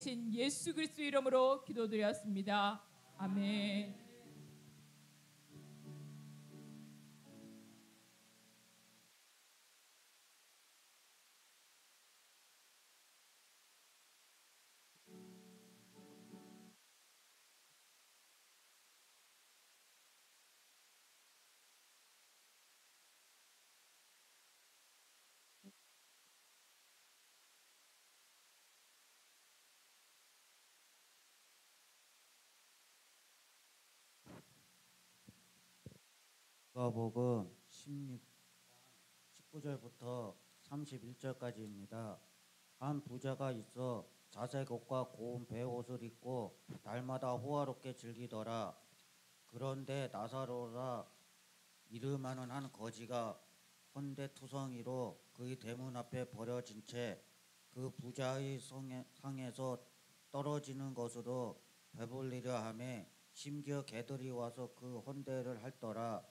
신 예수 그리스도 이름으로 기도드렸습니다. 아멘. 누가복음 19절부터 31절까지입니다. 한 부자가 있어 자색 옷과 고운 베옷을 입고 날마다 호화롭게 즐기더라. 그런데 나사로라 이름하는 한 거지가 헌데투성이로 그의 대문 앞에 버려진 채 그 부자의 상에서 떨어지는 것으로 배불리려 하며 심지어 개들이 와서 그 헌대를 핥더라.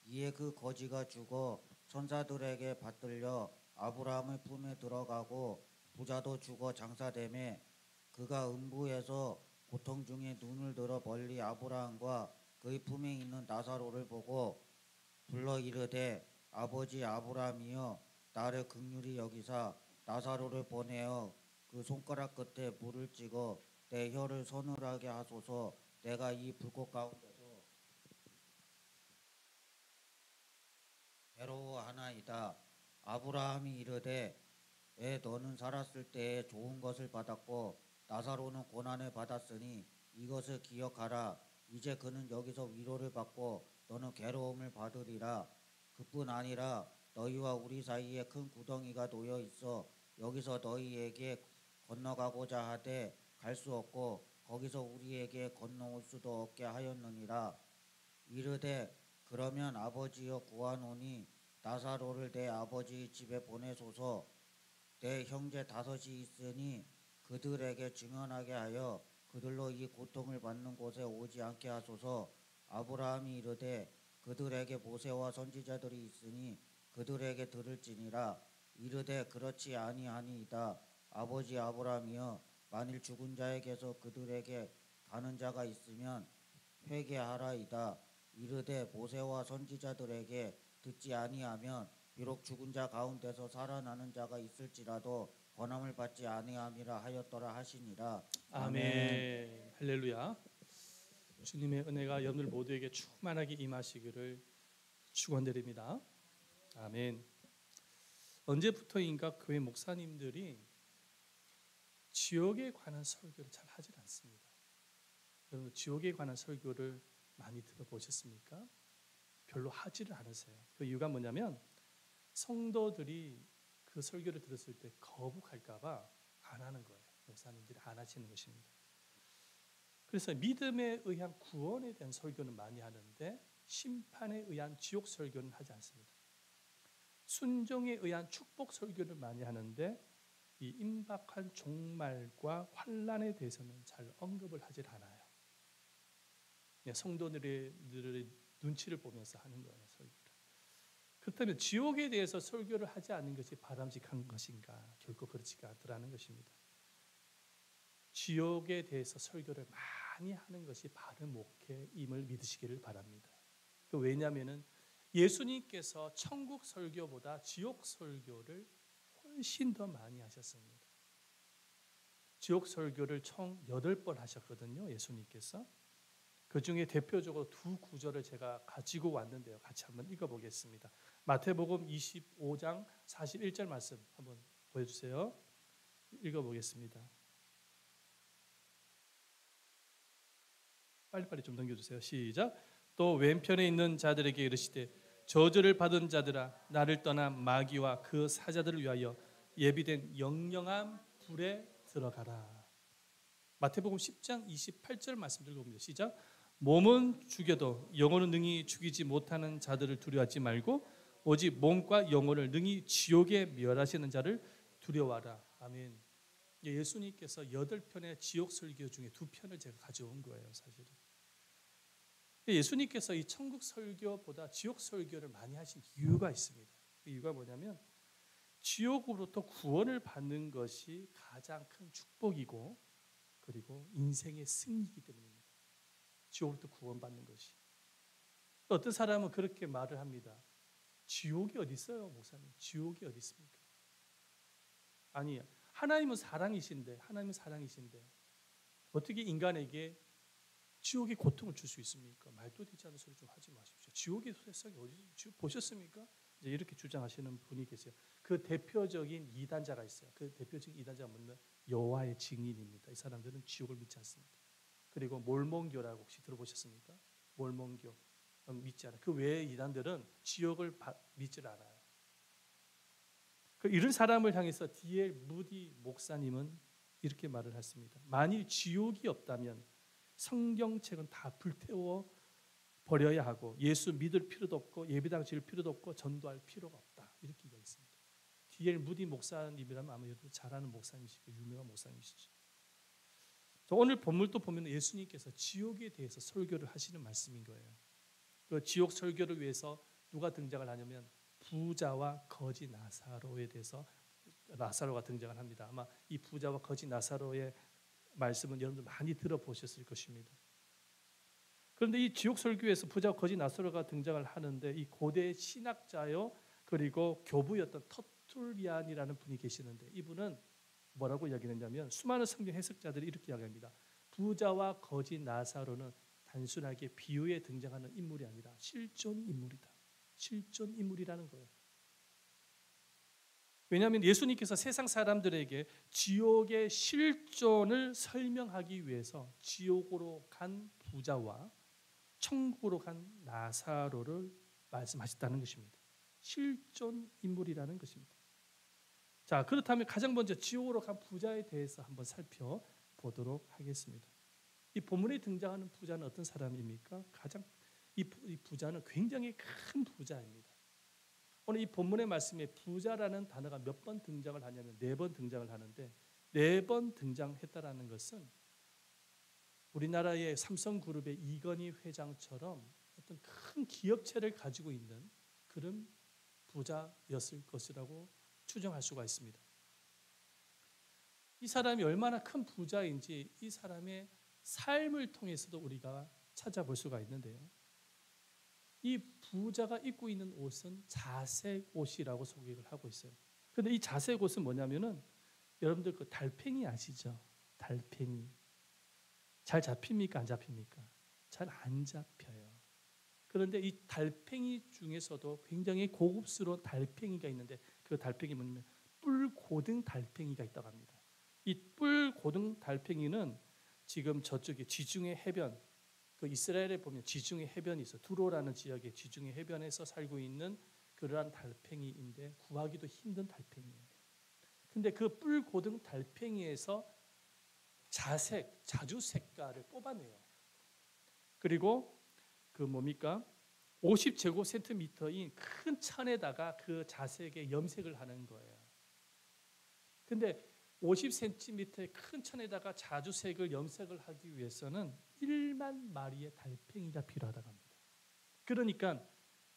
이에 그 거지가 죽어 천사들에게 받들려 아브라함의 품에 들어가고 부자도 죽어 장사되매 그가 음부에서 고통 중에 눈을 들어 멀리 아브라함과 그의 품에 있는 나사로를 보고 불러 이르되 아버지 아브라함이여 나를 긍휼히 여기사 나사로를 보내어 그 손가락 끝에 물을 찍어 내 혀를 서늘하게 하소서. 내가 이 불꽃 가운데서 괴로워하나이다. 아브라함이 이르되 너는 살았을 때에 좋은 것을 받았고 나사로는 고난을 받았으니 이것을 기억하라. 이제 그는 여기서 위로를 받고 너는 괴로움을 받으리라. 그뿐 아니라 너희와 우리 사이에 큰 구덩이가 놓여 있어 여기서 너희에게 건너가고자 하되 갈 수 없고 거기서 우리에게 건너올 수도 없게 하였느니라. 이르되 그러면 아버지여 구하노니 나사로를 내 아버지 집에 보내소서. 내 형제 다섯이 있으니 그들에게 증언하게 하여 그들로 이 고통을 받는 곳에 오지 않게 하소서. 아브라함이 이르되 그들에게 모세와 선지자들이 있으니 그들에게 들을지니라. 이르되 그렇지 아니하니이다. 아버지 아브라함이여 만일 죽은 자에게서 그들에게 가는 자가 있으면 회개하라이다. 이르되 모세와 선지자들에게 듣지 아니하면 비록 죽은 자 가운데서 살아나는 자가 있을지라도 권함을 받지 아니함이라 하였더라 하시니라. 아멘. 할렐루야. 주님의 은혜가 여러분들 모두에게 충만하게 임하시기를 축원드립니다. 아멘. 언제부터인가 교회 목사님들이 지옥에 관한 설교를 잘 하질 않습니다. 여러분 지옥에 관한 설교를 많이 들어보셨습니까? 별로 하지를 않으세요. 그 이유가 뭐냐면 성도들이 그 설교를 들었을 때 거북할까 봐 안 하는 거예요. 목사님들이 안 하시는 것입니다. 그래서 믿음에 의한 구원에 대한 설교는 많이 하는데 심판에 의한 지옥 설교는 하지 않습니다. 순종에 의한 축복 설교를 많이 하는데 이 임박한 종말과 환난에 대해서는 잘 언급을 하질 않아요. 성도들의 눈치를 보면서 하는 거예요, 설교를. 그렇다면 지옥에 대해서 설교를 하지 않는 것이 바람직한 것인가? 결코 그렇지가 않더라는 것입니다. 지옥에 대해서 설교를 많이 하는 것이 바른 목회임을 믿으시기를 바랍니다. 왜냐하면 예수님께서 천국 설교보다 지옥 설교를 훨씬 더 많이 하셨습니다. 지옥 설교를 총 8번 하셨거든요, 예수님께서. 그 중에 대표적으로 두 구절을 제가 가지고 왔는데요. 같이 한번 읽어보겠습니다. 마태복음 25장 41절 말씀 한번 보여주세요. 읽어보겠습니다. 빨리빨리 좀 넘겨주세요. 시작. 또 왼편에 있는 자들에게 이르시되 저주를 받은 자들아 나를 떠나 마귀와 그 사자들을 위하여 예비된 영영한 불에 들어가라. 마태복음 10장 28절 말씀 읽어봅니다. 시작. 몸은 죽여도 영혼은 능히 죽이지 못하는 자들을 두려워하지 말고 오직 몸과 영혼을 능히 지옥에 멸하시는 자를 두려워하라. 아멘. 예수님께서 8편의 지옥 설교 중에 2편을 제가 가져온 거예요, 사실은. 예수님께서 이 천국 설교보다 지옥 설교를 많이 하신 이유가 있습니다. 그 이유가 뭐냐면 지옥으로부터 구원을 받는 것이 가장 큰 축복이고 그리고 인생의 승리이기 때문입니다. 지옥부터 구원받는 것이. 또 어떤 사람은 그렇게 말을 합니다. 지옥이 어디 있어요, 목사님? 지옥이 어디 있습니까? 아니, 하나님은 사랑이신데 어떻게 인간에게 지옥의 고통을 줄 수 있습니까? 말도 되지 않는 소리 좀 하지 마십시오. 지옥의 세상이 어디 있어요? 지옥 보셨습니까? 이제 이렇게 주장하시는 분이 계세요. 그 대표적인 이단자가 있어요. 그 대표적인 이단자가 뭐냐면 여호와의 증인입니다. 이 사람들은 지옥을 믿지 않습니다. 그리고 몰몬교라고 혹시 들어보셨습니까? 몰몬교 믿지 않아요. 그 외의 이단들은 지옥을 믿질 않아요. 이런 사람을 향해서 D.L. 무디 목사님은 이렇게 말을 했습니다. 만일 지옥이 없다면 성경책은 다 불태워 버려야 하고 예수 믿을 필요도 없고 예배당 지을 필요도 없고 전도할 필요가 없다. 이렇게 이야기했습니다. D.L. 무디 목사님이라면 아마 여러분 잘 아는 목사님이시고 유명한 목사님이시죠. 오늘 본문도 보면 예수님께서 지옥에 대해서 설교를 하시는 말씀인 거예요. 그 지옥 설교를 위해서 누가 등장을 하냐면 부자와 거지 나사로에 대해서 나사로가 등장을 합니다. 아마 이 부자와 거지 나사로의 말씀은 여러분들 많이 들어보셨을 것입니다. 그런데 이 지옥 설교에서 부자와 거지 나사로가 등장을 하는데 이 고대 신학자요 그리고 교부였던 터툴리안이라는 분이 계시는데 이분은 뭐라고 이야기했냐면 수많은 성경 해석자들이 이렇게 이야기합니다. 부자와 거지 나사로는 단순하게 비유에 등장하는 인물이 아니라 실존 인물이다. 실존 인물이라는 거예요. 왜냐하면 예수님께서 세상 사람들에게 지옥의 실존을 설명하기 위해서 지옥으로 간 부자와 천국으로 간 나사로를 말씀하셨다는 것입니다. 실존 인물이라는 것입니다. 자, 그렇다면 가장 먼저 지옥으로 간 부자에 대해서 한번 살펴보도록 하겠습니다. 이 본문에 등장하는 부자는 어떤 사람입니까? 이 부자는 굉장히 큰 부자입니다. 오늘 이 본문의 말씀에 부자라는 단어가 몇 번 등장을 하냐면 4번 등장을 하는데 4번 등장했다라는 것은 우리나라의 삼성그룹의 이건희 회장처럼 어떤 큰 기업체를 가지고 있는 그런 부자였을 것이라고 추정할 수가 있습니다. 이 사람이 얼마나 큰 부자인지 이 사람의 삶을 통해서도 우리가 찾아볼 수가 있는데요. 이 부자가 입고 있는 옷은 자색 옷이라고 소개를 하고 있어요. 그런데 이 자색 옷은 뭐냐면은 여러분들 그 달팽이 아시죠? 달팽이. 잘 잡힙니까? 안 잡힙니까? 잘 안 잡혀요. 그런데 이 달팽이 중에서도 굉장히 고급스러운 달팽이가 있는데 그 달팽이 뭐냐면 뿔고등 달팽이가 있다고 합니다. 이 뿔고등 달팽이는 지금 저쪽에 지중해 해변, 그 이스라엘에 보면 지중해 해변이 있어. 두로라는 지역의 지중해 해변에서 살고 있는 그러한 달팽이인데 구하기도 힘든 달팽이에요. 근데 그 뿔고등 달팽이에서 자주 색깔을 뽑아내요. 그리고 그 뭡니까? 50제곱센티미터인 큰 천에다가 그 자색에 염색을 하는 거예요. 근데 50cm의 큰 천에다가 자주색을 염색을 하기 위해서는 1만 마리의 달팽이가 필요하다고 합니다. 그러니까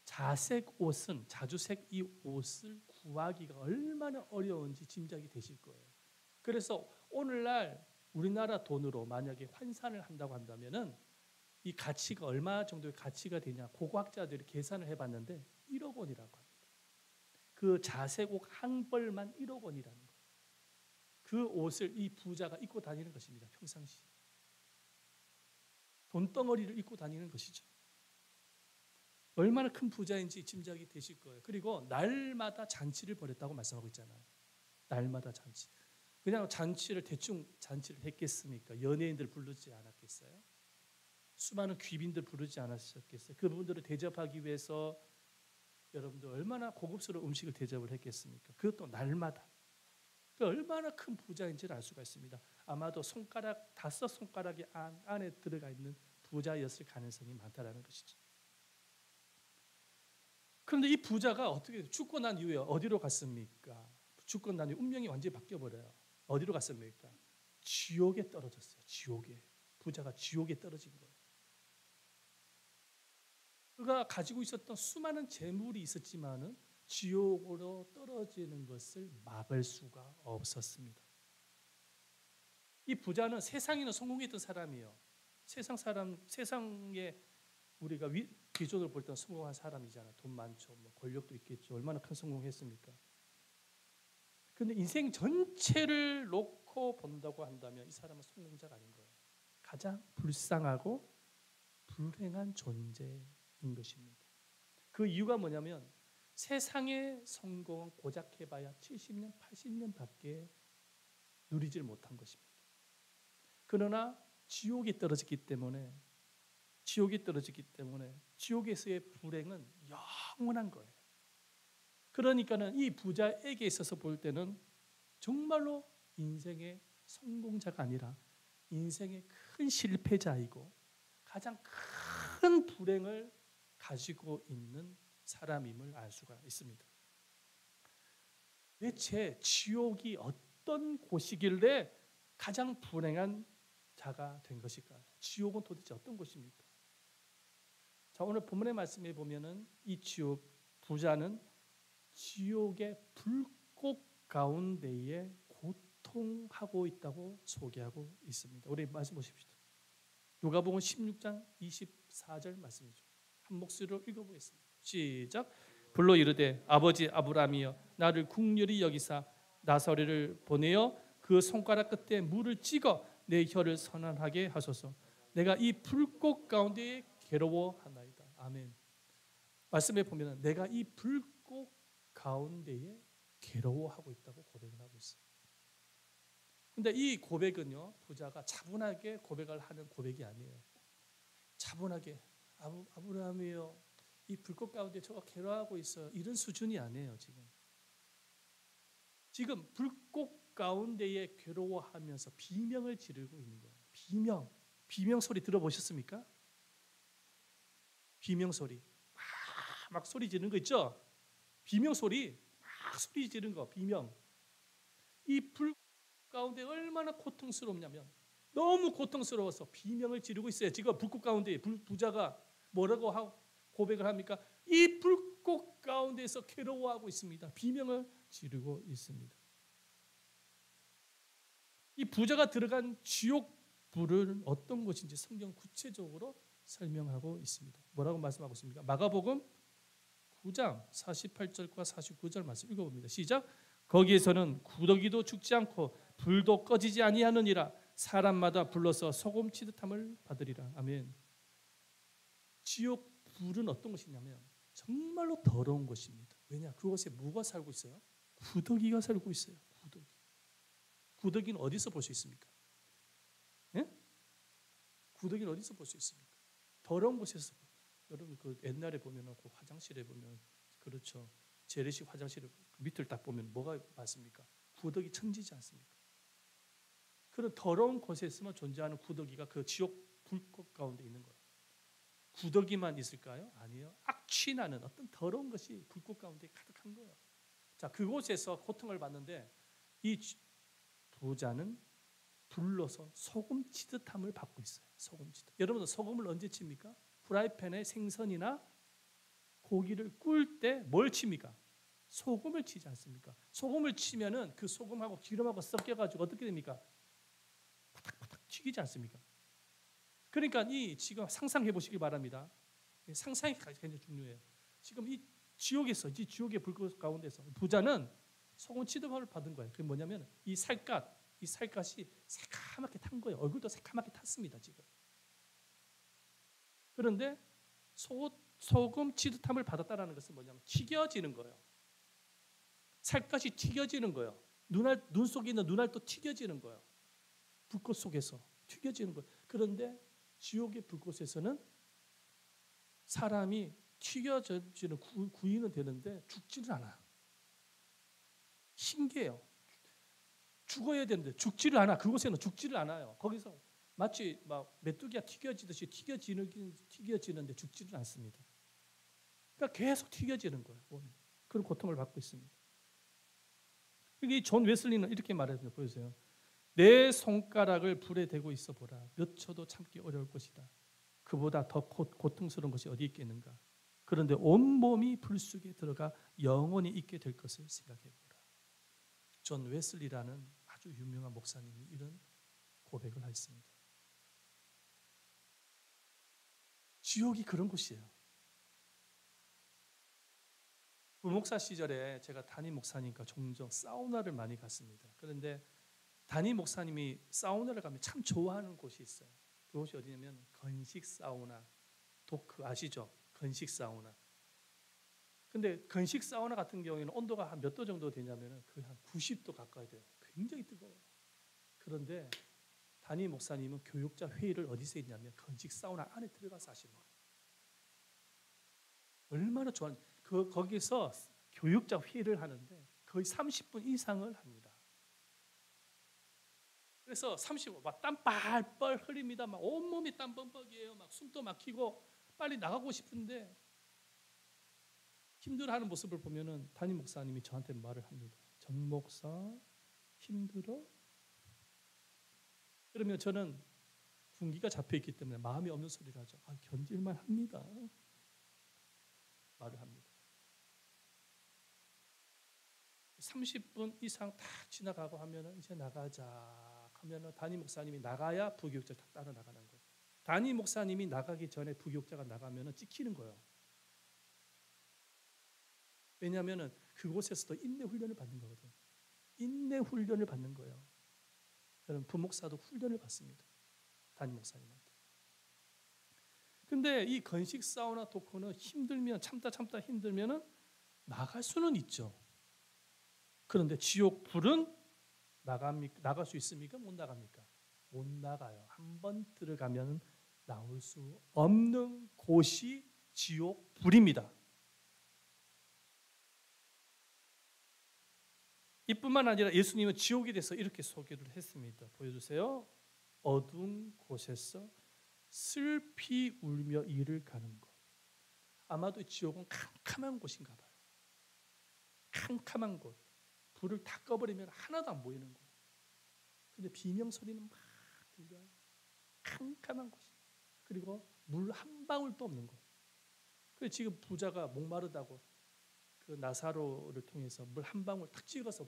자색 옷은 자주색 이 옷을 구하기가 얼마나 어려운지 짐작이 되실 거예요. 그래서 오늘날 우리나라 돈으로 만약에 환산을 한다고 한다면은 이 가치가 얼마 정도의 가치가 되냐 고고학자들이 계산을 해봤는데 1억 원이라고 합니다. 그 자색 옷 한 벌만 1억 원이라는 거예요. 그 옷을 이 부자가 입고 다니는 것입니다. 평상시 돈덩어리를 입고 다니는 것이죠. 얼마나 큰 부자인지 짐작이 되실 거예요. 그리고 날마다 잔치를 벌였다고 말씀하고 있잖아요. 날마다 잔치. 그냥 대충 잔치를 했겠습니까? 연예인들 부르지 않았겠어요? 수많은 귀빈들 부르지 않았겠어요? 그분들을 대접하기 위해서 여러분들 얼마나 고급스러운 음식을 대접을 했겠습니까? 그것도 날마다. 얼마나 큰 부자인지를 알 수가 있습니다. 아마도 손가락 5손가락의 안에 들어가 있는 부자였을 가능성이 많다라는 것이죠. 그런데 이 부자가 어떻게 죽고 난 이후에 어디로 갔습니까? 죽고 난 이후 운명이 완전히 바뀌어버려요. 어디로 갔습니까? 지옥에 떨어졌어요. 지옥에. 부자가 지옥에 떨어진 거예요. 그가 가지고 있었던 수많은 재물이 있었지만은 지옥으로 떨어지는 것을 막을 수가 없었습니다. 이 부자는 세상에는 성공했던 사람이에요. 세상에 우리가 기존으로 볼 때는 성공한 사람이잖아. 돈 많죠. 뭐 권력도 있겠죠. 얼마나 큰 성공했습니까? 근데 인생 전체를 놓고 본다고 한다면 이 사람은 성공자가 아닌 거예요. 가장 불쌍하고 불행한 존재인 것입니다. 그 이유가 뭐냐면 세상의 성공은 고작 해봐야 70년, 80년밖에 누리질 못한 것입니다. 그러나 지옥에 떨어졌기 때문에 지옥에서의 불행은 영원한 거예요. 그러니까는 이 부자에게 있어서 볼 때는 정말로 인생의 성공자가 아니라 인생의 큰 실패자이고 가장 큰 불행을 가지고 있는 사람임을 알 수가 있습니다. 대체 지옥이 어떤 곳이길래 가장 불행한 자가 된 것일까요? 지옥은 도대체 어떤 곳입니까? 자, 오늘 본문의 말씀에 보면은 이 부자는 지옥의 불꽃 가운데에 고통하고 있다고 소개하고 있습니다. 우리 말씀 보십시오. 누가복음 16장 24절 말씀이죠. 한 목소리로 읽어보겠습니다. 시작. 불러 이르되 아버지 아브라함이여 나를 긍휼히 여기사 나사로를 보내어 그 손가락 끝에 물을 찍어 내 혀를 선하게 하소서. 내가 이 불꽃 가운데에 괴로워하나이다. 아멘. 말씀에 보면 내가 이 불꽃 가운데에 괴로워하고 있다고 고백을 하고 있어요. 근데 이 고백은요, 부자가 차분하게 고백을 하는 고백이 아니에요. 차분하게 아브라함이요, 이 불꽃 가운데 저가 괴로워하고 있어요. 이런 수준이 아니에요. 지금 불꽃 가운데에 괴로워하면서 비명을 지르고 있는 거예요. 비명 소리 들어보셨습니까? 비명 소리 막 소리 지르는 거 있죠? 비명 소리 막 소리 지르는 거 비명. 이 불 가운데 얼마나 고통스럽냐면 너무 고통스러워서 비명을 지르고 있어요. 지금 불꽃 가운데 부자가 뭐라고 하고 고백을 합니까? 이 불꽃 가운데서 괴로워하고 있습니다. 비명을 지르고 있습니다. 이 부자가 들어간 지옥 불은 어떤 곳인지 성경 구체적으로 설명하고 있습니다. 뭐라고 말씀하고 있습니까? 마가복음 9장 48절과 49절 말씀 읽어봅니다. 시작. 거기에서는 구더기도 죽지 않고 불도 꺼지지 아니하느니라. 사람마다 불러서 소금 치듯함을 받으리라. 아멘. 지옥 불은 어떤 것이냐면 정말로 더러운 것입니다. 왜냐? 그곳에 뭐가 살고 있어요? 구더기가 살고 있어요. 구더기는 어디서 볼 수 있습니까? 예? 구더기는 어디서 볼 수 있습니까? 더러운 곳에서. 여러분 그 옛날에 보면은 그 화장실에 보면 그렇죠. 재래식 화장실에 밑을 딱 보면 뭐가 맞습니까? 구더기 천지지 않습니까? 그런 더러운 곳에서만 존재하는 구더기가 그 지옥 불꽃 가운데 있는 거예요. 구더기만 있을까요? 아니에요. 악취나는 어떤 더러운 것이 불꽃 가운데 가득한 거예요. 자, 그곳에서 고통을 받는데 이 부자는 불러서 소금 치듯함을 받고 있어요. 소금 치듯. 여러분은 소금을 언제 칩니까? 프라이팬에 생선이나 고기를 꿀 때 뭘 칩니까? 소금을 치지 않습니까? 소금을 치면은 그 소금하고 기름하고 섞여가지고 어떻게 됩니까? 바닥바닥 튀기지 않습니까? 그러니까 이 지금 상상해 보시기 바랍니다. 상상이 굉장히 중요해요. 지금 이 지옥의 불꽃 가운데서 부자는 소금 치듯함을 받은 거예요. 그게 뭐냐면 이 살갗이 새카맣게 탄 거예요. 얼굴도 새카맣게 탔습니다. 지금. 그런데 소금 치듯함을 받았다는 것은 뭐냐면 튀겨지는 거예요. 살갗이 튀겨지는 거예요. 눈 속에 있는 눈알도 튀겨지는 거예요. 불꽃 속에서 튀겨지는 거예요. 그런데 지옥의 불꽃에서는 사람이 튀겨지는 구이는 되는데 죽지는 않아요. 신기해요. 죽어야 되는데 죽지를 않아. 그곳에는 죽지를 않아요. 거기서 마치 막 메뚜기가 튀겨지듯이 튀겨지는데 죽지는 않습니다. 그러니까 계속 튀겨지는 거예요. 그런 고통을 받고 있습니다. 이 존 웨슬리는 이렇게 말했습니다. 보여주세요. 내 손가락을 불에 대고 있어 보라. 몇 초도 참기 어려울 것이다. 그보다 더 고통스러운 것이 어디 있겠는가. 그런데 온몸이 불 속에 들어가 영원히 있게 될 것을 생각해 보라. 존 웨슬리라는 아주 유명한 목사님이 이런 고백을 했습니다. 지옥이 그런 곳이에요. 부목사 시절에 제가 담임 목사니까 종종 사우나를 많이 갔습니다. 그런데 담임 목사님이 사우나를 가면 참 좋아하는 곳이 있어요. 그곳이 어디냐면 건식 사우나, 도크 아시죠? 건식 사우나. 근데 건식 사우나 같은 경우에는 온도가 한 몇 도 정도 되냐면 거의 한 90도 가까이 돼요. 굉장히 뜨거워요. 그런데 담임 목사님은 교육자 회의를 어디서 했냐면 건식 사우나 안에 들어가서 하시는 거예요. 얼마나 좋아하는지. 거기서 교육자 회의를 하는데 거의 30분 이상을 합니다. 그래서 30분 막 땀 뻘뻘 흘립니다. 막 온몸이 땀 뻥뻥이에요. 막 숨도 막히고 빨리 나가고 싶은데 힘들어하는 모습을 보면은 담임 목사님이 저한테 말을 합니다. 정 목사 힘들어? 그러면 저는 군기가 잡혀 있기 때문에 마음이 없는 소리를 하죠. 견딜만 합니다. 말을 합니다. 30분 이상 다 지나가고 하면은 이제 나가자 하면은 담임 목사님이 나가야 부교육자가 따라 나가는 거예요. 담임 목사님이 나가기 전에 부교육자가 나가면은 찍히는 거예요. 왜냐하면은 그곳에서도 인내 훈련을 받는 거거든요. 인내 훈련을 받는 거예요. 여러분 부목사도 훈련을 받습니다. 담임 목사님한테. 근데 이 건식 사우나 도커는 힘들면 참다 힘들면은 나갈 수는 있죠. 그런데 지옥 불은 나갈 수 있습니까? 못 나갑니까? 못 나가요. 한번 들어가면 나올 수 없는 곳이 지옥 불입니다. 이뿐만 아니라 예수님은 지옥에 대해서 이렇게 소개를 했습니다. 보여주세요. 어두운 곳에서 슬피 울며 이를 가는 곳. 아마도 지옥은 캄캄한 곳인가 봐요. 캄캄한 곳. 불을 다 꺼버리면 하나도 안 보이는 곳. 근데 비명 소리는 막 들려요. 캄캄한 곳이. 그리고 물 한 방울도 없는 곳. 그래서 지금 부자가 목마르다고 그 나사로를 통해서 물 한 방울 탁 찍어서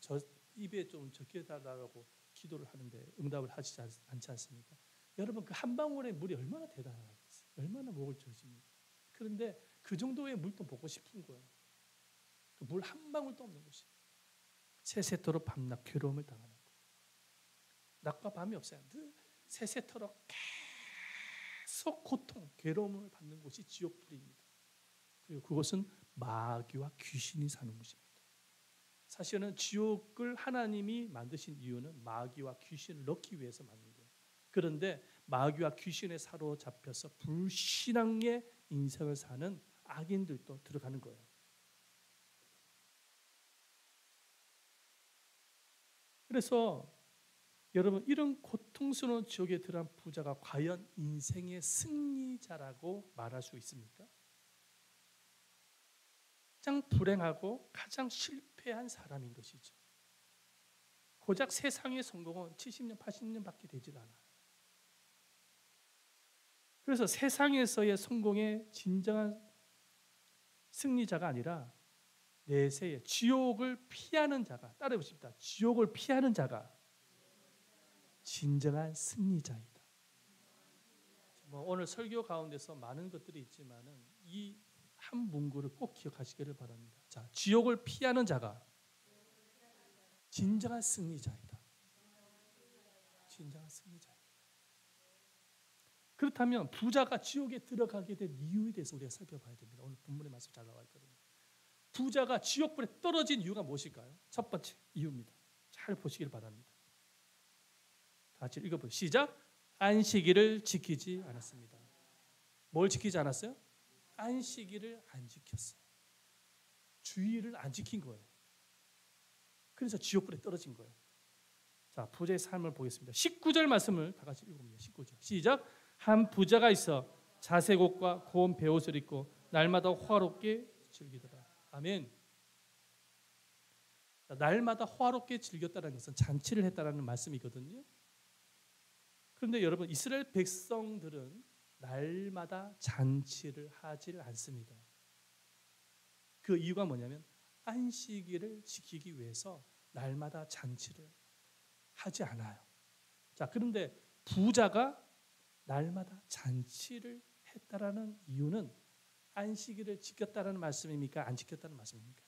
저 입에 좀 적게 달라고 기도를 하는데 응답을 하지 않지 않습니까? 여러분 그 한 방울의 물이 얼마나 대단하겠어요. 얼마나 목을 적십니까? 그런데 그 정도의 물도 보고 싶은 거예요. 그 물 한 방울도 없는 곳이. 새새토록 밤낮 괴로움을 당하는 것. 낮과 밤이 없어요. 늘 새새토록 계속 고통, 괴로움을 받는 곳이 지옥불입니다. 그리고 그곳은 마귀와 귀신이 사는 곳입니다. 사실은 지옥을 하나님이 만드신 이유는 마귀와 귀신을 넣기 위해서 만든 거예요. 그런데 마귀와 귀신에 사로잡혀서 불신앙의 인생을 사는 악인들도 들어가는 거예요. 그래서 여러분 이런 고통스러운 지옥에 들어간 부자가 과연 인생의 승리자라고 말할 수 있습니까? 가장 불행하고 가장 실패한 사람인 것이죠. 고작 세상의 성공은 70년, 80년밖에 되질 않아요. 그래서 세상에서의 성공의 진정한 승리자가 아니라 내세의 지옥을 피하는 자가, 따라해 보십니다. 지옥을 피하는 자가 진정한 승리자이다. 오늘 설교 가운데서 많은 것들이 있지만은 이 한 문구를 꼭 기억하시기를 바랍니다. 자, 지옥을 피하는 자가 진정한 승리자이다. 진정한 승리자이다. 그렇다면 부자가 지옥에 들어가게 된 이유에 대해서 우리가 살펴봐야 됩니다. 오늘 본문의 말씀 잘 나와 있거든요. 부자가 지옥불에 떨어진 이유가 무엇일까요? 첫 번째 이유입니다. 잘 보시길 바랍니다. 다 같이 읽어보세요. 시작. 안식일을 지키지 않았습니다. 뭘 지키지 않았어요? 안식일을 안 지켰어요. 주일을 안 지킨 거예요. 그래서 지옥불에 떨어진 거예요. 자, 부자의 삶을 보겠습니다. 19절 말씀을 다 같이 읽어봅니다. 19절 시작. 한 부자가 있어 자색 옷과 고운 베옷을 입고 날마다 호화롭게 즐기더라. 아멘. 날마다 호화롭게 즐겼다는 것은 잔치를 했다는 말씀이거든요. 그런데 여러분 이스라엘 백성들은 날마다 잔치를 하질 않습니다. 그 이유가 뭐냐면 안식일을 지키기 위해서 날마다 잔치를 하지 않아요. 자, 그런데 부자가 날마다 잔치를 했다라는 이유는 안식일을 지켰다라는 말씀입니까? 안 지켰다는 말씀입니까?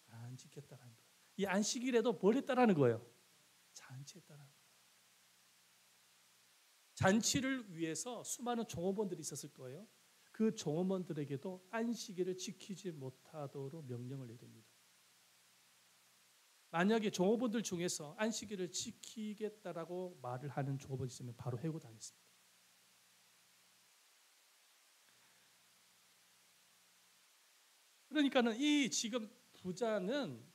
안 지켰다라는 거예요. 이 안식일에도 뭘 했다라는 거예요? 잔치했다라는 거예요. 잔치를 위해서 수많은 종업원들이 있었을 거예요. 그 종업원들에게도 안식일을 지키지 못하도록 명령을 내립니다. 만약에 종업원들 중에서 안식일을 지키겠다라고 말을 하는 종업원이 있으면 바로 해고당했습니다. 그러니까는 이 지금 부자는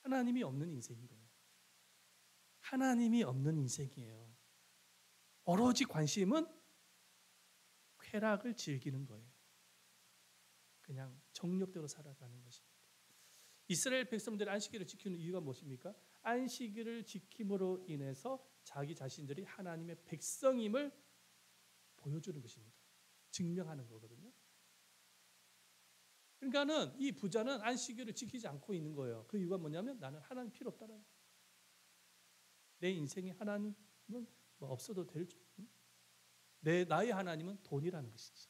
하나님이 없는 인생인 거예요. 하나님이 없는 인생이에요. 오로지 관심은 쾌락을 즐기는 거예요. 그냥 정력대로 살아가는 것입니다. 이스라엘 백성들이 안식일을 지키는 이유가 무엇입니까? 안식일을 지킴으로 인해서 자기 자신들이 하나님의 백성임을 보여주는 것입니다. 증명하는 거거든요. 그러니까는 이 부자는 안식일을 지키지 않고 있는 거예요. 그 이유가 뭐냐면 나는 하나님 필요 없다는 거예요. 내 인생에 하나님은 뭐 없어도 될 줄. 나의 하나님은 돈이라는 것이지.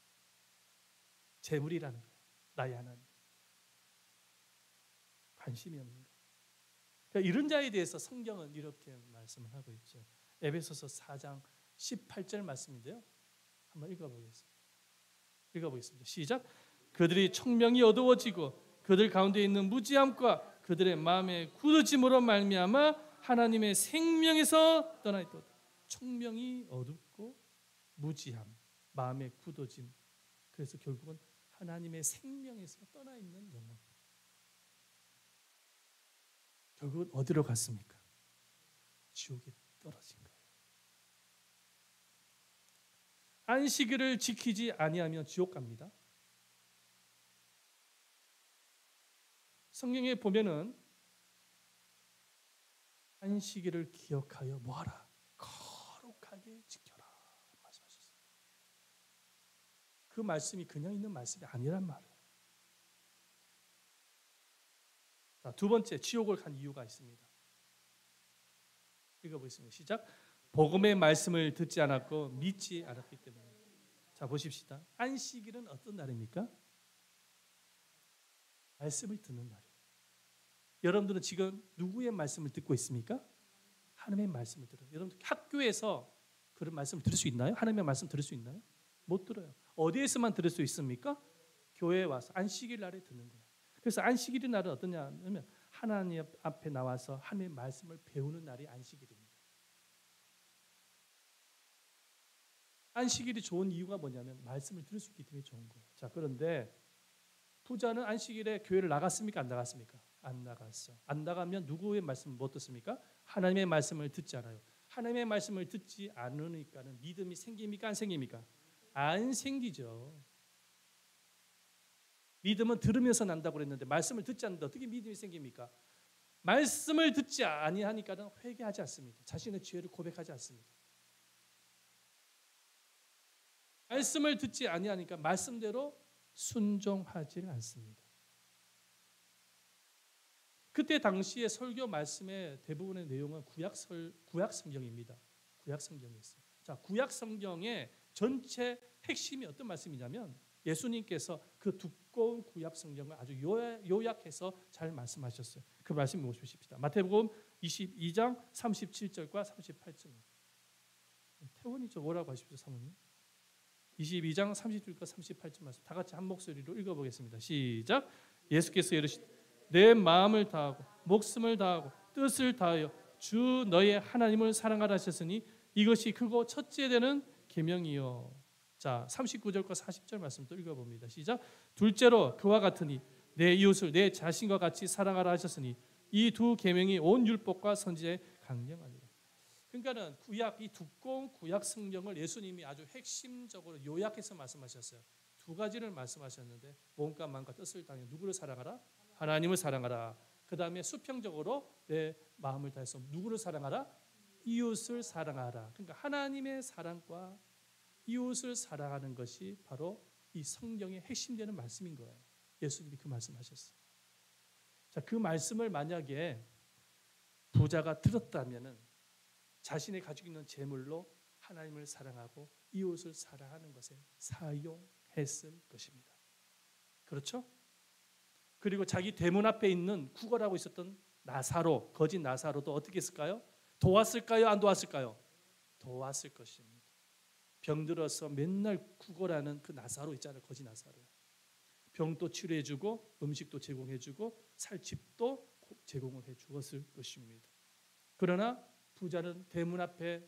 재물이라는 거예요. 나의 하나님. 관심이 없는 거예요. 그러니까 이런 자에 대해서 성경은 이렇게 말씀을 하고 있죠. 에베소서 4장 18절 말씀인데요. 한번 읽어보겠습니다. 시작. 그들이 총명이 어두워지고 그들 가운데 있는 무지함과 그들의 마음의 굳어짐으로 말미암아 하나님의 생명에서 떠나 있도다. 총명이 어둡고 무지함, 마음의 굳어짐. 그래서 결국은 하나님의 생명에서 떠나 있는 영혼. 결국은 어디로 갔습니까? 지옥에 떨어진 거예요. 안식일을 지키지 아니하면 지옥 갑니다. 성경에 보면은 안식일을 기억하여 뭐하라? 거룩하게 지켜라 말씀하셨어요. 그 말씀이 그냥 있는 말씀이 아니란 말이에요. 자, 두 번째, 지옥을 간 이유가 있습니다. 읽어보겠습니다. 시작. 복음의 말씀을 듣지 않았고 믿지 않았기 때문에. 자, 보십시다. 안식일은 어떤 날입니까? 말씀을 듣는 날이에요. 여러분들은 지금 누구의 말씀을 듣고 있습니까? 하나님의 말씀을 들어요. 여러분들 학교에서 그런 말씀을 들을 수 있나요? 하나님의 말씀 들을 수 있나요? 못 들어요. 어디에서만 들을 수 있습니까? 교회에 와서 안식일 날에 듣는 거예요. 그래서 안식일의 날은 어떠냐 하면 하나님 앞에 나와서 하나님의 말씀을 배우는 날이 안식일입니다. 안식일이 좋은 이유가 뭐냐면 말씀을 들을 수 있기 때문에 좋은 거예요. 자, 그런데 부자는 안식일에 교회를 나갔습니까? 안 나갔습니까? 안 나갔어. 안 나가면 누구의 말씀을 못 듣습니까? 하나님의 말씀을 듣지 않아요. 하나님의 말씀을 듣지 않으니까는 믿음이 생깁니까? 안 생깁니까? 안 생기죠. 믿음은 들으면서 난다고 그랬는데 말씀을 듣지 않는데 어떻게 믿음이 생깁니까? 말씀을 듣지 아니하니까는 회개하지 않습니다. 자신의 죄를 고백하지 않습니다. 말씀을 듣지 아니하니까 말씀대로 순종하지 않습니다. 그때 당시의 설교 말씀의 대부분의 내용은 구약 성경입니다. 구약 성경이었어요. 자, 구약 성경의 전체 핵심이 어떤 말씀이냐면 예수님께서 그 두꺼운 구약 성경을 아주 요약해서 잘 말씀하셨어요. 그 말씀 보십시다. 마태복음 22장 37절과 38절입니다. 태원이 좀 오라고 하십시오, 사모님. 22장 30절과 38절 말씀 다 같이 한 목소리로 읽어보겠습니다. 시작. 예수께서 이르시되 내 마음을 다하고 목숨을 다하고 뜻을 다하여 주 너의 하나님을 사랑하라 하셨으니 이것이 크고 첫째 되는 계명이요. 자, 39절과 40절 말씀 또 읽어봅니다. 시작. 둘째로 그와 같으니 내 이웃을 내 자신과 같이 사랑하라 하셨으니 이 두 계명이 온 율법과 선지자의 강령하니라. 그러니까는 구약, 이 두꺼운 구약 성경을 예수님이 아주 핵심적으로 요약해서 말씀하셨어요. 두 가지를 말씀하셨는데 몸과 마음과 뜻을 다하여 누구를 사랑하라? 하나님을 사랑하라. 그 다음에 수평적으로 내 마음을 다해서 누구를 사랑하라? 이웃을 사랑하라. 그러니까 하나님의 사랑과 이웃을 사랑하는 것이 바로 이 성경의 핵심되는 말씀인 거예요. 예수님이 그 말씀하셨어요. 자, 그 말씀을 만약에 부자가 들었다면은 자신이 가지고 있는 재물로 하나님을 사랑하고 이웃을 사랑하는 것에 사용했을 것입니다. 그렇죠? 그리고 자기 대문 앞에 있는 구걸하고 있었던 나사로, 거짓 나사로도 어떻게 했을까요? 도왔을까요? 안 도왔을까요? 도왔을 것입니다. 병들어서 맨날 구걸하는 그 나사로 있잖아요. 거짓 나사로. 병도 치료해주고 음식도 제공해주고 살 집도 제공을 해주었을 것입니다. 그러나 부자는 대문 앞에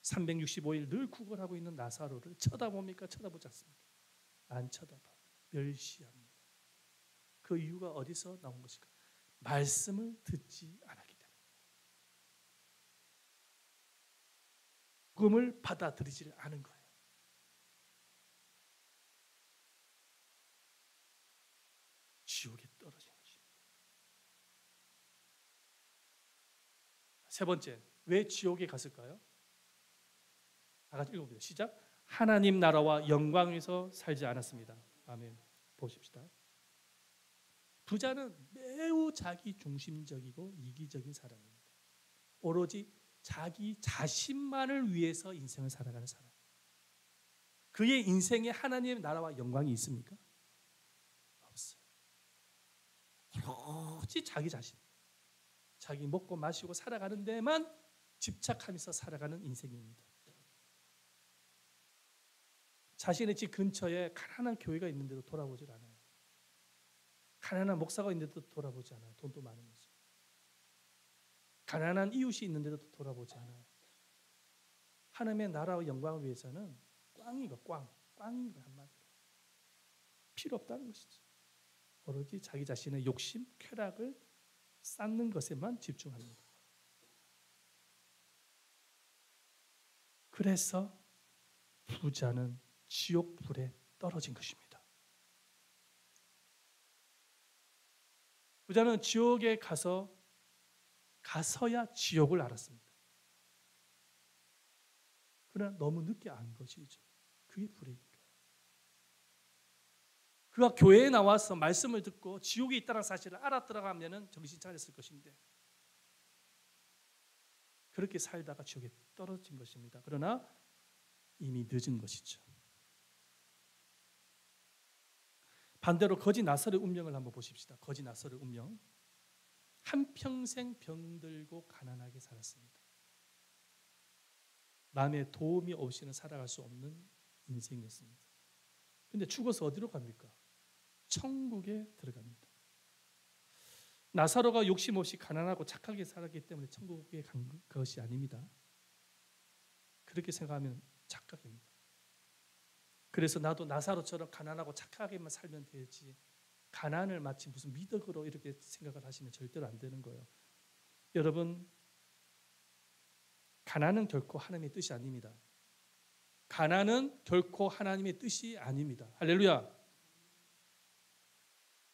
365일 늘 구걸하고 있는 나사로를 쳐다봅니까? 쳐다보지 않습니까? 안 쳐다봐. 멸시합니다. 그 이유가 어디서 나온 것일까? 말씀을 듣지 않았기 때문에. 복음을 받아들이지 않은 거예요. 지옥에 떨어진 것입니다. 세 번째, 왜 지옥에 갔을까요? 다 같이 읽어보세요. 시작. 하나님 나라와 영광에서 살지 않았습니다. 아멘. 보십시다. 부자는 매우 자기 중심적이고 이기적인 사람입니다. 오로지 자기 자신만을 위해서 인생을 살아가는 사람. 그의 인생에 하나님의 나라와 영광이 있습니까? 없어요. 오로지 자기 자신, 자기 먹고 마시고 살아가는 데만 집착하면서 살아가는 인생입니다. 자신의 집 근처에 가난한 교회가 있는데도 돌아보질 않아요. 가난한 목사가 있는데도 돌아보지 않아요. 돈도 많으면서. 가난한 이웃이 있는데도 돌아보지 않아요. 하나님의 나라와 영광을 위해서는 꽝인 거, 꽝인 거 한마디로. 필요 없다는 것이죠. 오로지 자기 자신의 욕심, 쾌락을 쌓는 것에만 집중합니다. 그래서 부자는 지옥 불에 떨어진 것입니다. 부자는 지옥에 가서야 지옥을 알았습니다. 그러나 너무 늦게 안 것이죠. 그게 불행인 거예요. 그가 교회에 나와서 말씀을 듣고 지옥에 있다는 사실을 알았더라면 정신 차렸을 것인데 그렇게 살다가 지옥에 떨어진 것입니다. 그러나 이미 늦은 것이죠. 반대로 거지 나사로의 운명을 한번 보십시다. 거지 나사로의 운명. 한평생 병들고 가난하게 살았습니다. 남의 도움이 없이는 살아갈 수 없는 인생이었습니다. 그런데 죽어서 어디로 갑니까? 천국에 들어갑니다. 나사로가 욕심 없이 가난하고 착하게 살았기 때문에 천국에 간 것이 아닙니다. 그렇게 생각하면 착각입니다. 그래서 나도 나사로처럼 가난하고 착하게만 살면 되지 가난을 마치 무슨 미덕으로 이렇게 생각을 하시면 절대로 안 되는 거예요. 여러분, 가난은 결코 하나님의 뜻이 아닙니다. 가난은 결코 하나님의 뜻이 아닙니다. 할렐루야.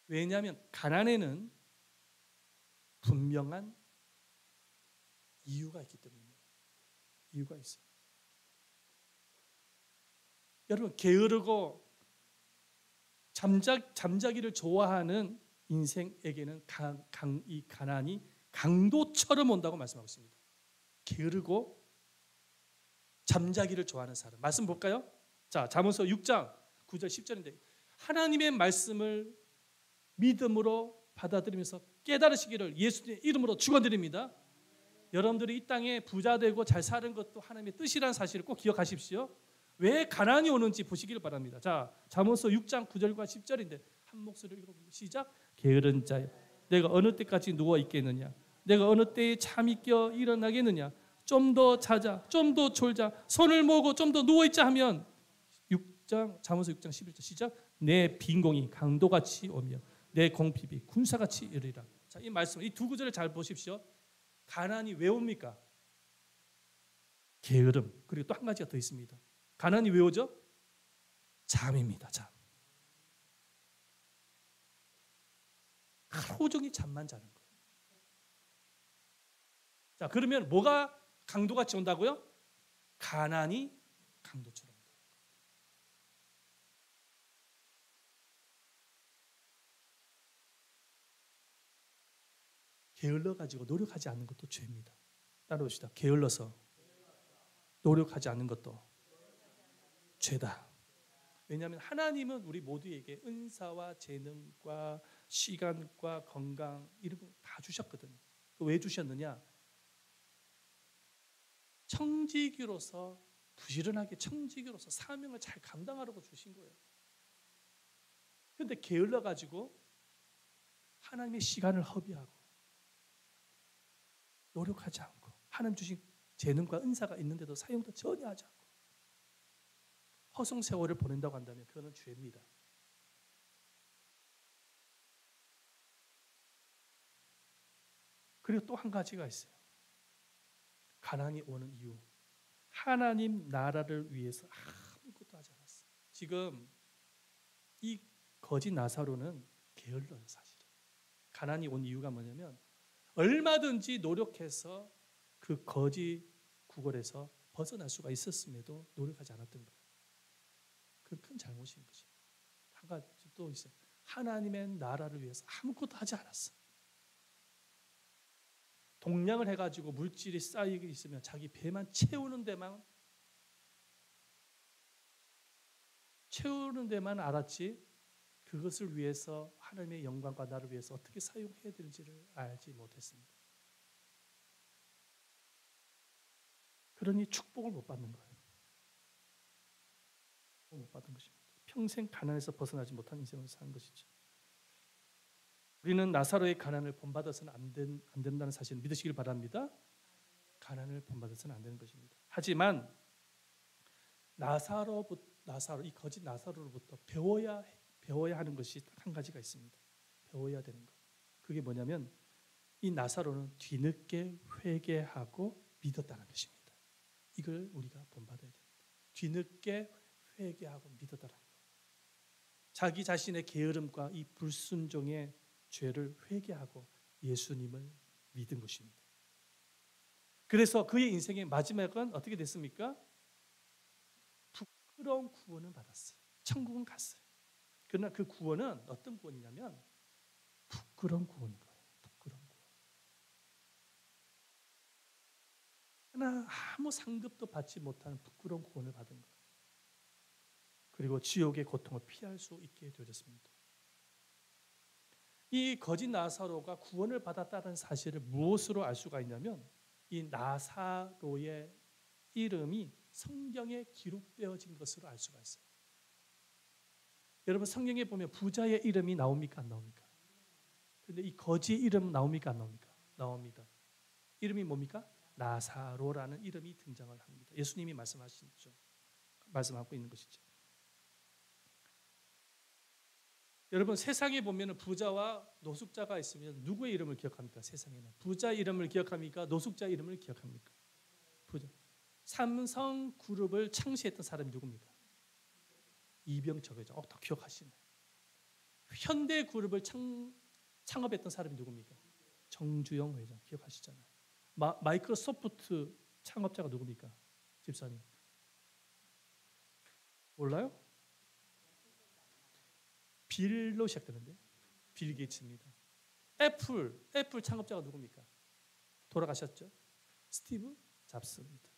왜냐하면 가난에는 분명한 이유가 있기 때문입니다. 이유가 있어요. 여러분, 게으르고 잠자기를 좋아하는 인생에게는 이 가난이 강도처럼 온다고 말씀하고 있습니다. 게으르고 잠자기를 좋아하는 사람. 말씀 볼까요? 자, 잠언서 6장 9절 10절인데 하나님의 말씀을 믿음으로 받아들이면서 깨달으시기를 예수님의 이름으로 축원드립니다. 여러분들이 이 땅에 부자 되고 잘 사는 것도 하나님의 뜻이라는 사실을 꼭 기억하십시오. 왜 가난이 오는지 보시기를 바랍니다. 자, 잠언서 6장 9절과 10절인데 한 목소리로 읽어봅니다. 시작. 게으른 자여, 내가 어느 때까지 누워 있겠느냐? 내가 어느 때에 잠이 껴 일어나겠느냐? 좀 더 자자, 좀 더 졸자, 손을 모으고 좀 더 누워 있자 하면 잠언서 6장 11절 시작. 내 빈공이 강도같이 오며 내 공핍이 군사같이 이르리라. 자, 이 말씀, 이 두 구절을 잘 보십시오. 가난이 왜 옵니까? 게으름. 그리고 또 한 가지가 더 있습니다. 가난이 왜 오죠? 잠입니다. 잠. 하루 종일 잠만 자는 거예요. 자, 그러면 뭐가 강도같이 온다고요? 가난이 강도처럼 온다. 게을러 가지고 노력하지 않는 것도 죄입니다. 따라오시다. 게을러서 노력하지 않는 것도 죄다. 왜냐하면 하나님은 우리 모두에게 은사와 재능과 시간과 건강 이런 거 다 주셨거든요. 왜 주셨느냐? 청지기로서 부지런하게 청지기로서 사명을 잘 감당하라고 주신 거예요. 그런데 게을러 가지고 하나님의 시간을 허비하고 노력하지 않고 하나님 주신 재능과 은사가 있는데도 사용도 전혀 하지 않고 허송 세월을 보낸다고 한다면 그거는 죄입니다. 그리고 또 한 가지가 있어요. 가난이 오는 이유. 하나님 나라를 위해서 아무것도 하지 않았어요. 지금 이 거지 나사로는 게을러요, 사실은. 가난이 온 이유가 뭐냐면 얼마든지 노력해서 그 거지 구걸에서 벗어날 수가 있었음에도 노력하지 않았던 거예요. 그건 큰 잘못인 거죠. 한 가지 또 있어요. 하나님의 나라를 위해서 아무것도 하지 않았어. 동량을 해가지고 물질이 쌓이게 있으면 자기 배만 채우는 데만 알았지 그것을 위해서 하나님의 영광과 나를 위해서 어떻게 사용해야 될지를 알지 못했습니다. 그러니 축복을 못 받는 거예요. 못 받은 것입니다. 평생 가난에서 벗어나지 못한 인생을 사는 것이죠. 우리는 나사로의 가난을 본받아서는 안 된다는 사실을 믿으시길 바랍니다. 가난을 본받아서는 안 되는 것입니다. 하지만 이 거짓 나사로로부터 배워야 하는 것이 딱 한 가지가 있습니다. 배워야 되는 것. 그게 뭐냐면 이 나사로는 뒤늦게 회개하고 믿었다는 것입니다. 이걸 우리가 본받아야 됩니다. 뒤늦게 회개하고 믿었다는 것. 자기 자신의 게으름과 이 불순종의 죄를 회개하고 예수님을 믿은 것입니다. 그래서 그의 인생의 마지막은 어떻게 됐습니까? 부끄러운 구원을 받았어요. 천국은 갔어요. 그러나 그 구원은 어떤 구원이냐면 부끄러운 구원인 거예요. 부끄러운 구원. 하나 아무 상급도 받지 못하는 부끄러운 구원을 받은 거예요. 그리고 지옥의 고통을 피할 수 있게 되어졌습니다. 이 거짓 나사로가 구원을 받았다는 사실을 무엇으로 알 수가 있냐면 이 나사로의 이름이 성경에 기록되어진 것으로 알 수가 있어요. 여러분 성경에 보면 부자의 이름이 나옵니까? 안 나옵니까? 그런데 이 거지 이름 나옵니까? 안 나옵니까? 나옵니다. 이름이 뭡니까? 나사로라는 이름이 등장을 합니다. 예수님이 말씀하고 있는 것이죠. 여러분 세상에 보면 부자와 노숙자가 있으면 누구의 이름을 기억합니까? 세상에는 부자 이름을 기억합니까? 노숙자 이름을 기억합니까? 부자. 삼성 그룹을 창시했던 사람이 누굽니까? 이병철 회장. 다 기억하시네. 현대 그룹을 창업했던 사람이 누굽니까? 정주영 회장. 기억하시잖아요. 마이크로소프트 창업자가 누굽니까? 집사님. 몰라요? 빌로 시작되는데 빌 게이츠입니다. 애플 창업자가 누굽니까? 돌아가셨죠? 스티브 잡스입니다.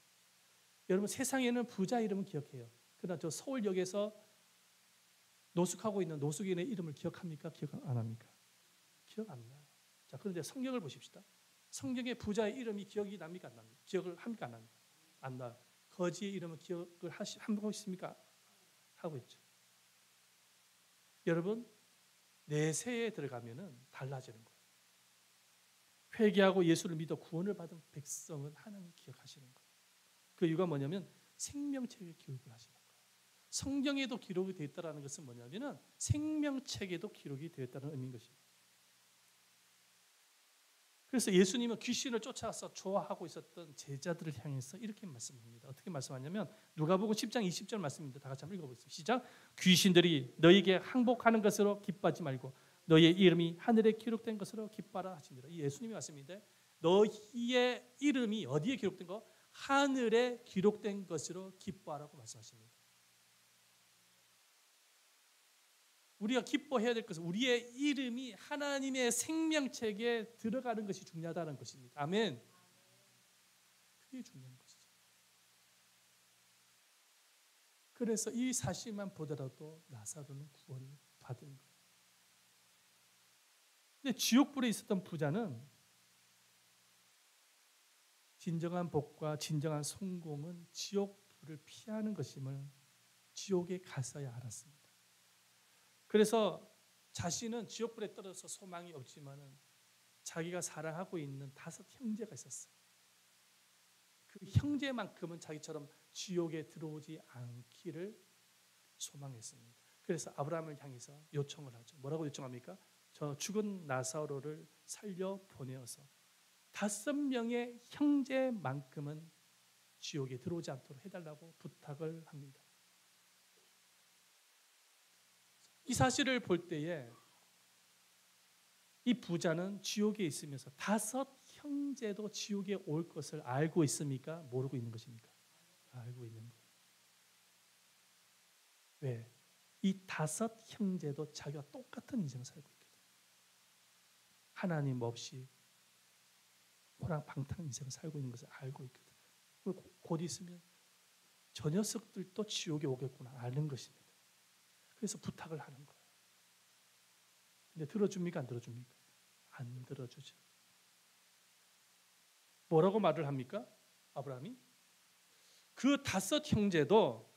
여러분 세상에는 부자 이름은 기억해요. 그러나 저 서울역에서 노숙하고 있는 노숙인의 이름을 기억합니까? 기억 안 합니까? 기억 안 나요. 자, 그런데 성경을 보십시다. 성경에 부자의 이름이 기억이 납니까? 안 납니까? 기억을 합니까? 안 합니까? 안 나요. 거지의 이름은 기억을 하고 있습니까? 하고 있죠. 여러분 내세에 들어가면은 달라지는 거예요. 회개하고 예수를 믿어 구원을 받은 백성은 하나님 기억하시는 거예요. 그 이유가 뭐냐면 생명책에 기록을 하시는 거예요. 성경에도 기록이 되어 있다는 것은 뭐냐면은 생명책에도 기록이 되어 있다는 의미인 것입니다. 그래서 예수님은 귀신을 쫓아서 좋아하고 있었던 제자들을 향해서 이렇게 말씀합니다. 어떻게 말씀하냐면 누가복음 10장 20절 말씀입니다. 다 같이 한번 읽어보겠습니다. 시작. 귀신들이 너에게 항복하는 것으로 기뻐하지 말고 너의 이름이 하늘에 기록된 것으로 기뻐하라 하십니다. 이 예수님의 말씀인데 너희의 이름이 어디에 기록된 거? 하늘에 기록된 것으로 기뻐하라고 말씀하십니다. 우리가 기뻐해야 될 것은 우리의 이름이 하나님의 생명책에 들어가는 것이 중요하다는 것입니다. 아멘. 그게 중요한 것이죠. 그래서 이 사실만 보더라도 나사로는 구원을 받은 거예요. 근데 지옥불에 있었던 부자는 진정한 복과 진정한 성공은 지옥불을 피하는 것임을 지옥에 가서야 알았습니다. 그래서 자신은 지옥불에 떨어져서 소망이 없지만은 자기가 사랑하고 있는 5 형제가 있었어요. 그 형제만큼은 자기처럼 지옥에 들어오지 않기를 소망했습니다. 그래서 아브라함을 향해서 요청을 하죠. 뭐라고 요청합니까? 저 죽은 나사로를 살려 보내어서 5명의 형제만큼은 지옥에 들어오지 않도록 해달라고 부탁을 합니다. 이 사실을 볼 때에 이 부자는 지옥에 있으면서 5 형제도 지옥에 올 것을 알고 있습니까? 모르고 있는 것입니까? 알고 있는 거예요. 왜? 이 5 형제도 자기와 똑같은 인생을 살고 있거든요. 하나님 없이 호랑방탕 인생을 살고 있는 것을 알고 있거든요. 곧 있으면 저 녀석들도 지옥에 오겠구나 아는 것입니다. 그래서 부탁을 하는 거예요. 근데 들어줍니까? 안 들어줍니까? 안 들어주죠. 뭐라고 말을 합니까? 아브라함이? 그 5 형제도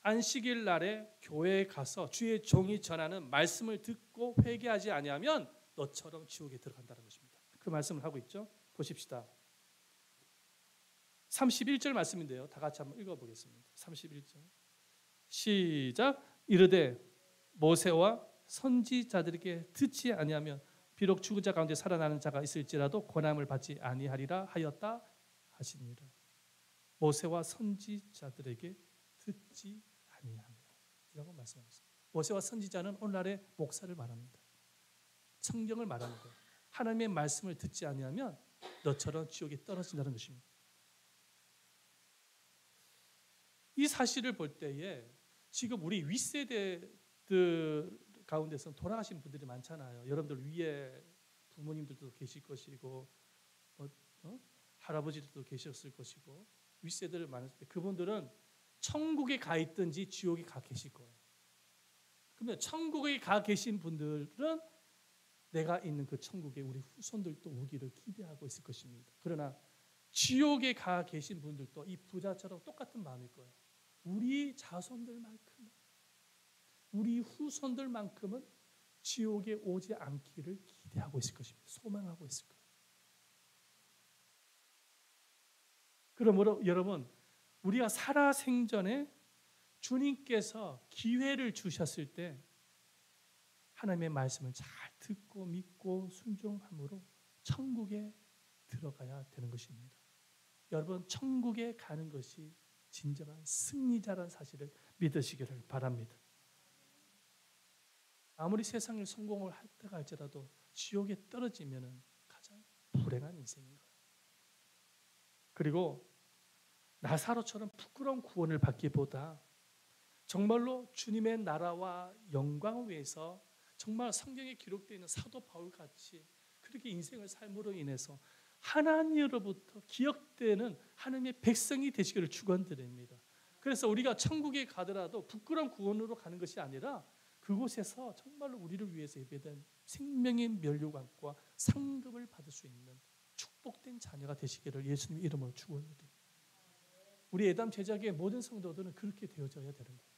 안식일 날에 교회에 가서 주의 종이 전하는 말씀을 듣고 회개하지 아니하면 너처럼 지옥에 들어간다는 것입니다. 그 말씀을 하고 있죠. 보십시다. 31절 말씀인데요. 다 같이 한번 읽어보겠습니다. 31절 시작. 이르되 모세와 선지자들에게 듣지 아니하면 비록 죽은 자 가운데 살아나는 자가 있을지라도 권함을 받지 아니하리라 하였다 하시니라. 모세와 선지자들에게 듣지 아니하면 이라고 말씀하셨습니다. 모세와 선지자는 오늘날의 목사를 말합니다. 성경을 말하는 거예요. 하나님의 말씀을 듣지 아니하면 너처럼 지옥에 떨어진다는 것입니다. 이 사실을 볼 때에 지금 우리 윗세대들 가운데서 돌아가신 분들이 많잖아요. 여러분들 위에 부모님들도 계실 것이고 할아버지들도 계셨을 것이고 윗세대를 많았을 때 그분들은 천국에 가 있든지 지옥에 가 계실 거예요. 그러면 천국에 가 계신 분들은 내가 있는 그 천국에 우리 후손들도 오기를 기대하고 있을 것입니다. 그러나 지옥에 가 계신 분들도 이 부자처럼 똑같은 마음일 거예요. 우리 자손들만큼은 우리 후손들만큼은 지옥에 오지 않기를 기대하고 있을 것입니다. 소망하고 있을 거예요. 그러므로 여러분 우리가 살아 생전에 주님께서 기회를 주셨을 때 하나님의 말씀을 잘 듣고 믿고 순종함으로 천국에 들어가야 되는 것입니다. 여러분 천국에 가는 것이 진정한 승리자라는 사실을 믿으시기를 바랍니다. 아무리 세상에 성공을 했다가 할지라도 지옥에 떨어지면 가장 불행한 인생인 거예요. 그리고 나사로처럼 부끄러운 구원을 받기보다 정말로 주님의 나라와 영광을 위해서 정말 성경에 기록되어 있는 사도 바울같이 그렇게 인생을 삶으로 인해서 하나님으로부터 기억되는 하나님의 백성이 되시기를 축원드립니다. 그래서 우리가 천국에 가더라도 부끄러운 구원으로 가는 것이 아니라 그곳에서 정말로 우리를 위해서 예배된 생명의 면류관과 상급을 받을 수 있는 축복된 자녀가 되시기를 예수님 이름으로 축원드립니다. 우리 예담 제자교회 모든 성도들은 그렇게 되어져야 되는 거예요.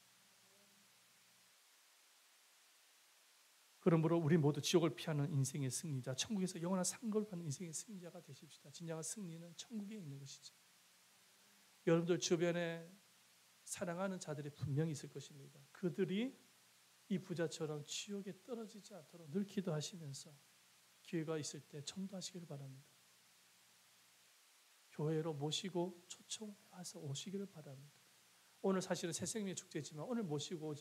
그러므로 우리 모두 지옥을 피하는 인생의 승리자, 천국에서 영원한 상급을 받는 인생의 승리자가 되십시다. 진정한 승리는 천국에 있는 것이죠. 여러분들 주변에 사랑하는 자들이 분명히 있을 것입니다. 그들이 이 부자처럼 지옥에 떨어지지 않도록 늘 기도하시면서 기회가 있을 때 전도하시기를 바랍니다. 교회로 모시고 초청해서 오시기를 바랍니다. 오늘 사실은 새생명의 축제지만 오늘 모시고